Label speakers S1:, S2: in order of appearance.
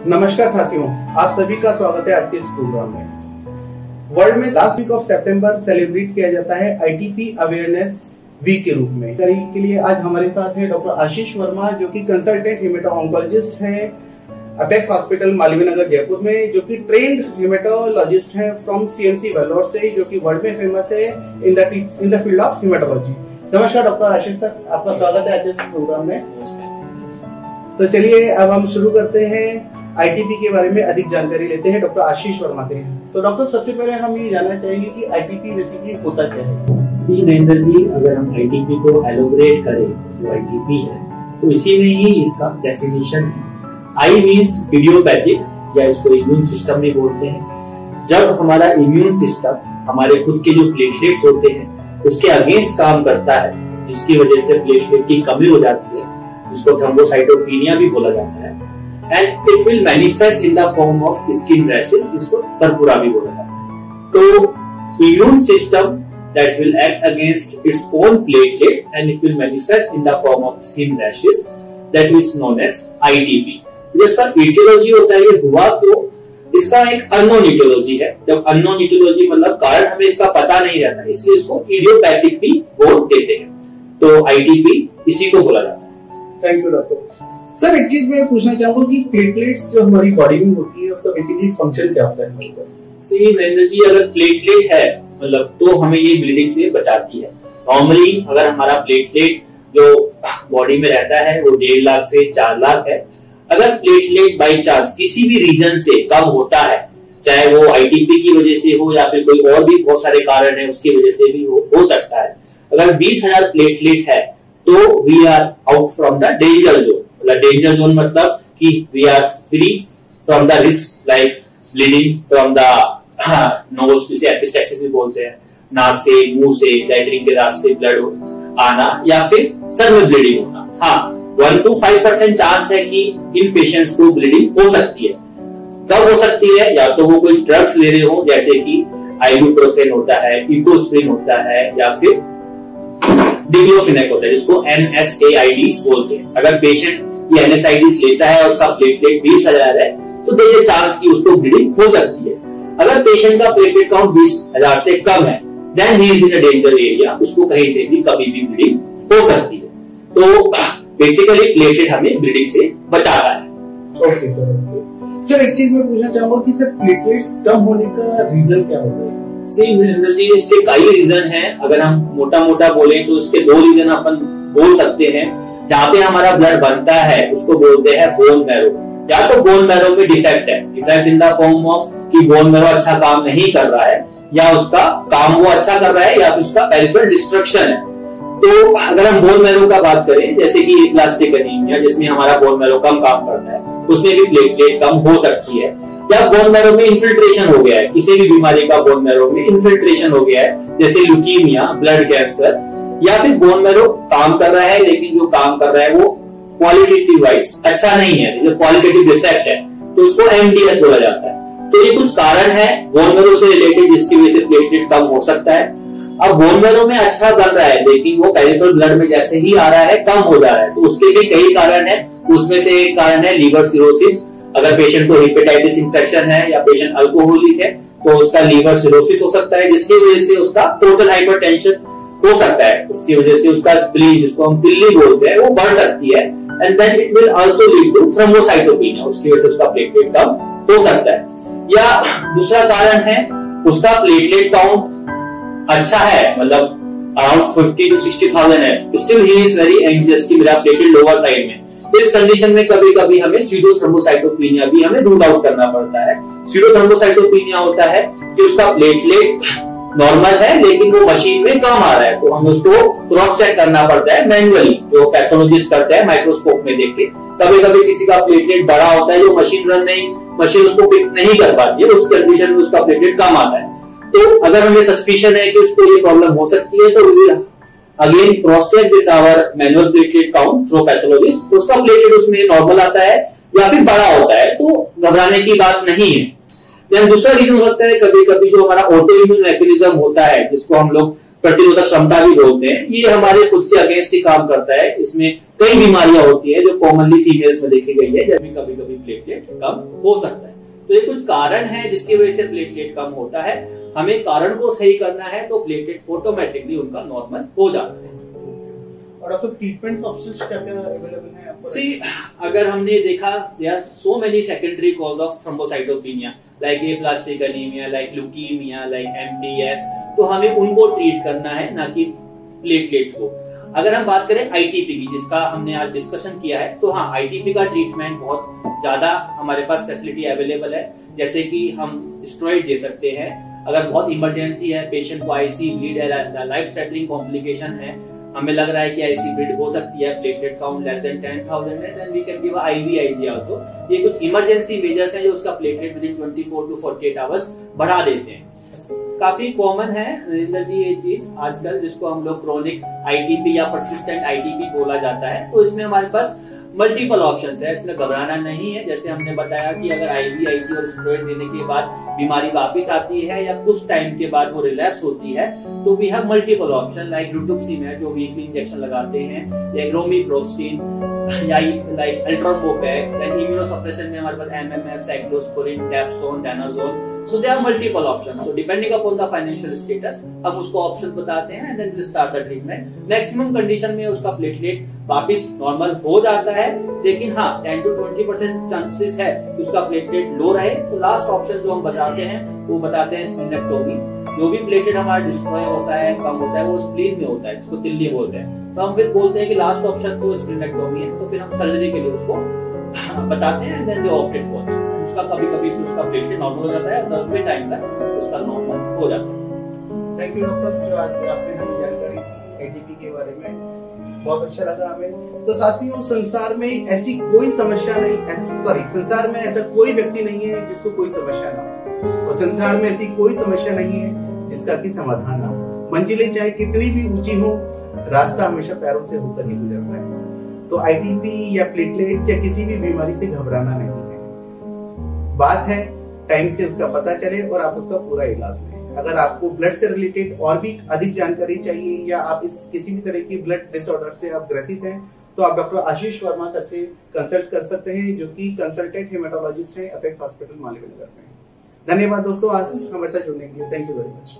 S1: नमस्कार साथियों, आप सभी का स्वागत है आज के इस प्रोग्राम में। वर्ल्ड में लास्ट वीक ऑफ सितंबर सेलिब्रेट किया जाता है आईटीपी अवेयरनेस वीक के रूप में। के लिए आज हमारे साथ है डॉक्टर आशीष वर्मा, जो कि कंसल्टेंट हेमेटो-ऑन्कोलॉजिस्ट हैं अपेक्स हॉस्पिटल मालवीय नगर जयपुर में, जो कि ट्रेंड हेमेटोलॉजिस्ट हैं फ्रॉम सीएमसी वेल्लोर से, जो कि वर्ल्ड में फेमस है in the field of haematology. नमस्कार डॉक्टर आशीष सर, आपका स्वागत है आज इस प्रोग्राम में। तो चलिए अब हम शुरू करते हैं, आईटीपी के बारे में अधिक जानकारी लेते हैं डॉक्टर आशीष वर्मा से। तो डॉक्टर, सबसे पहले हम ये जानना चाहेंगे कि आईटीपी बेसिकली होता क्या है।
S2: श्री नरेंद्र जी, अगर हम आईटीपी को एलोबरेट करें जो आईटीपी है, तो इसी में ही इसका डेफिनेशन है। आई मीन्स इडियोपैथिक, या इसको इम्यून सिस्टम भी बोलते हैं। जब हमारा इम्यून सिस्टम हमारे खुद के जो प्लेटलेट्स होते हैं उसके अगेंस्ट काम करता है, जिसकी वजह से प्लेटलेट की कमी हो जाती है, जिसको थ्रोम्बोसाइटोपिनिया भी बोला जाता है, and it will manifest in the form of skin rashes, जिसको परपुरा भी बोला जाता है। तो immune system that will act against its own platelet and it will manifest in the form of skin rashes, that is known as ITP. जिसका aetiology होता है, ये हुआ तो इसका एक अननोन इटियोलॉजी है। जब अननोन इटियोलॉजी मतलब कारण हमें इसका पता नहीं रहता, इसलिए इसको इडियोपैथिक भी बोल देते हैं। तो आईटीपी इसी को बोला जाता है।
S1: Thank you doctor. सर, एक चीज मैं पूछना चाहूंगा कि प्लेटलेट्स जो हमारी बॉडी में होती है उसका बेसिकली फंक्शन क्या होता है?
S2: सही नरेंद्र जी, अगर प्लेटलेट है मतलब तो हमें ये ब्लीडिंग से बचाती है। नॉर्मली अगर हमारा प्लेटलेट जो बॉडी में रहता है वो 1.5 लाख से 4 लाख है। अगर प्लेटलेट बाई चांस किसी भी रीजन से कम होता है, चाहे वो आईटीपी की वजह से हो या फिर कोई और भी बहुत सारे कारण है उसकी वजह से भी हो सकता है। अगर 20,000 प्लेटलेट है तो we are out from the danger zone. Danger zone मतलब कि we are free from the risk like bleeding from the nose, जिसे एपिस्टैक्सिस भी बोलते हैं, नाक से, मुंह से, लैट्रिन के रास्ते से ब्लड आना या फिर सर में ब्लीडिंग होना। हाँ, 1 to 5% चांस है कि इन पेशेंट्स को ब्लीडिंग हो सकती है। कब हो सकती है? या तो वो कोई ड्रग्स ले रहे हो, जैसे कि आइबुप्रोफेन होता है, इकोस्प्रिन होता है, या फिर डिक्लोफेनेक होता है, जिसको NSAIDs बोलते हैं। अगर पेशेंट ये NSAIDs लेता है और उसका प्लेटलेट 20,000 है तो देयर चांस कि उसको ब्लीडिंग हो सकती है। अगर पेशेंट का प्लेटलेट काउंट 20,000 से कम है, then he is in a danger area, उसको कहीं से भी कभी भी ब्लीडिंग हो सकती है। तो बेसिकली प्लेटलेट हमें ब्लीडिंग से बचाता है।
S1: ओके सर, एक चीज मैं पूछना चाहूंगा कि सर प्लेटलेट्स कम होने का रीजन क्या होता है?
S2: जी, इसके कई रीजन हैं। अगर हम मोटा मोटा बोले तो इसके 2 रीजन अपन बोल सकते हैं। जहाँ पे हमारा ब्लड बनता है उसको बोलते हैं बोन मैरो। या तो बोन मैरो में डिफेक्ट है, defect in the form of कि बोन मैरो अच्छा काम नहीं कर रहा है, या उसका काम वो अच्छा कर रहा है, या फिर उसका पेरिफेरल डिस्ट्रक्शन है। तो अगर हम बोन मैरो का बात करें, जैसे कि प्लास्टिक एनीमिया जिसमें हमारा बोन मैरो कम काम करता है, उसमें भी प्लेटलेट कम हो सकती है। या बोन मैरो में इन्फिल्ट्रेशन हो गया है, किसी भी बीमारी का बोन मैरो में इन्फिल्ट्रेशन हो गया है, जैसे ल्यूकीमिया, ब्लड कैंसर, या फिर बोन मैरो काम कर रहा है लेकिन जो काम कर रहा है वो क्वालिटेटिव वाइज अच्छा नहीं है, जो क्वालिटेटिव डिफेक्ट है, तो उसको MDS बोला जाता है। तो ये कुछ कारण है बोन मैरो से रिलेटेड जिसकी वजह से प्लेटलेट कम हो सकता है। अब बोन मैरो में अच्छा बन रहा है लेकिन वो पेरिफेरल ब्लड में जैसे ही आ रहा है कम हो जा रहा है, तो उसके भी कई कारण है। उसमें से एक कारण है लीवर सिरोसिस। अगर पेशेंट को हेपेटाइटिस इंफेक्शन है या पेशेंट अल्कोहलिक है तो उसका लीवर सिरोसिस हो सकता है, जिसकी वजह से उसका टोटल हाइपरटेंशन हो सकता है। उसकी वजह से उसका स्प्लीन, जिसको हम तिल्ली बोलते हैं, वो बढ़ सकती है, and then it will also lead to thrombocytopenia. उसकी वजह से उसका प्लेटलेट कम हो सकता है। या दूसरा कारण है उसका प्लेटलेट काउंट अच्छा है, मतलब अराउंड 50 to 60,000 है, still he is very anxious कि मेरा प्लेटलेट लोअर साइड में। इस कंडीशन में कभी कभी हमें स्यूडो थ्रोम्बोसाइटोपिनिया भी हमें रूल आउट करना पड़ता है। स्यूडो थ्रोम्बोसाइटोपिनिया होता है कि उसका प्लेटलेट नॉर्मल है लेकिन वो मशीन में कम आ रहा है, तो हमें उसको क्रॉस चेक करना पड़ता है मैन्युअली, जो पैथोलॉजिस्ट करते हैं माइक्रोस्कोप में देख के। कभी कभी किसी का प्लेटलेट बड़ा होता है, जो मशीन उसको पिक नहीं कर पाती है, उस कंडीशन में उसका प्लेटलेट कम आता है। तो अगर हमें सस्पिशन है कि उसको ये प्रॉब्लम हो सकती है तो again cross check with our manual platelet count through pathologist, उसका प्लेटलेट उसमें नॉर्मल आता है या फिर बड़ा होता है, तो घबराने की बात नहीं है। दूसरा रीजन हो सकता है कभी कभी जो हमारा ऑटो इम्यून मैकेनिज्म होता है, जिसको हम लोग प्रतिरोधक क्षमता भी बोलते हैं, ये हमारे खुद के अगेंस्ट ही काम करता है। इसमें कई बीमारियां होती है जो कॉमनली फीमेल्स में देखी गई है, जैसे कभी कभी प्लेटलेट कम हो सकता है। तो ये कुछ कारण है जिसकी वजह से प्लेटलेट कम होता है। हमें कारण को सही करना है तो प्लेटलेट ऑटोमेटिकली उनका नॉर्मल हो जाता है।
S1: और also ट्रीटमेंट ऑप्शंस क्या क्या अवेलेबल है आपको?
S2: सी, अगर हमने देखा there are so many secondary cause of thrombocytopenia, like aplastic anaemia, like leukaemia, like MDS, तो हमें उनको ट्रीट करना है, ना कि प्लेटलेट को। अगर हम बात करें आईटीपी की, जिसका हमने आज डिस्कशन किया है, तो हाँ, आईटीपी का ट्रीटमेंट बहुत ज्यादा हमारे पास फैसिलिटी अवेलेबल है। जैसे कि हम स्टेरॉइड दे सकते हैं, अगर बहुत इमरजेंसी है, पेशेंट को आईसी ब्लीड है, लाइफ थ्रेटनिंग कॉम्प्लिकेशन है, हमें लग रहा है कि आईसी ब्लीड हो सकती है, प्लेटलेट काउंट लेस देन 10,000 है, then we can give IVIG also. ये कुछ इमरजेंसी मेजर्स हैं जो उसका platelet within 24 to 48 hours बढ़ा देते हैं। काफी कॉमन है नरेंद्र जी ये चीज आजकल, जिसको हम लोग क्रोनिक आईटीपी या परसिस्टेंट आईटीपी बोला जाता है। तो इसमें हमारे पास मल्टीपल ऑप्शंस है, इसमें घबराना नहीं है। जैसे हमने बताया कि अगर IVIG और स्टेरॉइड देने के बाद बीमारी वापस आती है या कुछ टाइम के बाद वो रिलैप्स होती है, तो we have multiple option like rituximab जो वीकली इंजेक्शन लगाते हैं, लाइक रोमिप्रोस्टिन या लाइक अल्ट्रामोपैक, देन इम्यूनोसप्रेशन में हमारे पास MMF, cyclosporine, dapsone, danazol. So they are multiple options. So depending upon the financial status हम उसको ऑप्शन बताते हैं and then we start the treatment. Maximum condition में उसका प्लेटलेट वापस नॉर्मल हो जाता है, लेकिन हाँ 10 to 20% चांसेस है कि उसका प्लेटलेट लो रहे। तो लास्ट ऑप्शन जो हम बताते हैं वो बताते हैं स्प्लीनेक्टोमी। जो भी प्लेटलेट हमारा डिस्ट्रॉय होता है, कम होता है, वो स्प्लीन में होता है, जिसको तिल्ली बोलते हैं। तो हम फिर बोलते हैं कि लास्ट ऑप्शन तो स्प्लीनेक्टोमी है, तो फिर हम सर्जरी के लिए उसको बताते हैं and then we opted for this. उसका कभी-कभी उसका प्लेटलेट नॉर्मल हो जाता है और लंबे टाइम तक उसका नॉर्मल हो जाता है।
S1: थैंक यू डॉक्टर साहब, जो आज आपने हमें जानकारी एटीपी के बारे में, बहुत अच्छा लगा हमें। तो साथियों, संसार में ऐसी कोई समस्या नहीं, संसार में ऐसा कोई व्यक्ति नहीं है जिसको कोई समस्या ना हो, और संसार में ऐसी कोई समस्या नहीं है जिसका कि समाधान ना हो। मंजिलें चाहे कितनी भी ऊंची हो, रास्ता हमेशा पैरों से होकर ही गुजरता है। तो आईटीपी या प्लेटलेट्स या किसी भी बीमारी से घबराना नहीं है। बात है टाइम से उसका पता चले और आप उसका पूरा इलाज लें। अगर आपको ब्लड से रिलेटेड और भी अधिक जानकारी चाहिए या आप इस किसी भी तरह की ब्लड डिसऑर्डर से आप ग्रसित हैं, तो आप डॉक्टर आशीष वर्मा सर से कंसल्ट कर सकते हैं, जो कि कंसल्टेंट हेमेटोलॉजिस्ट हैं अपेक्स हॉस्पिटल मालवीय नगर में। धन्यवाद दोस्तों आज हमारे साथ जुड़ने के लिए। Thank you very much.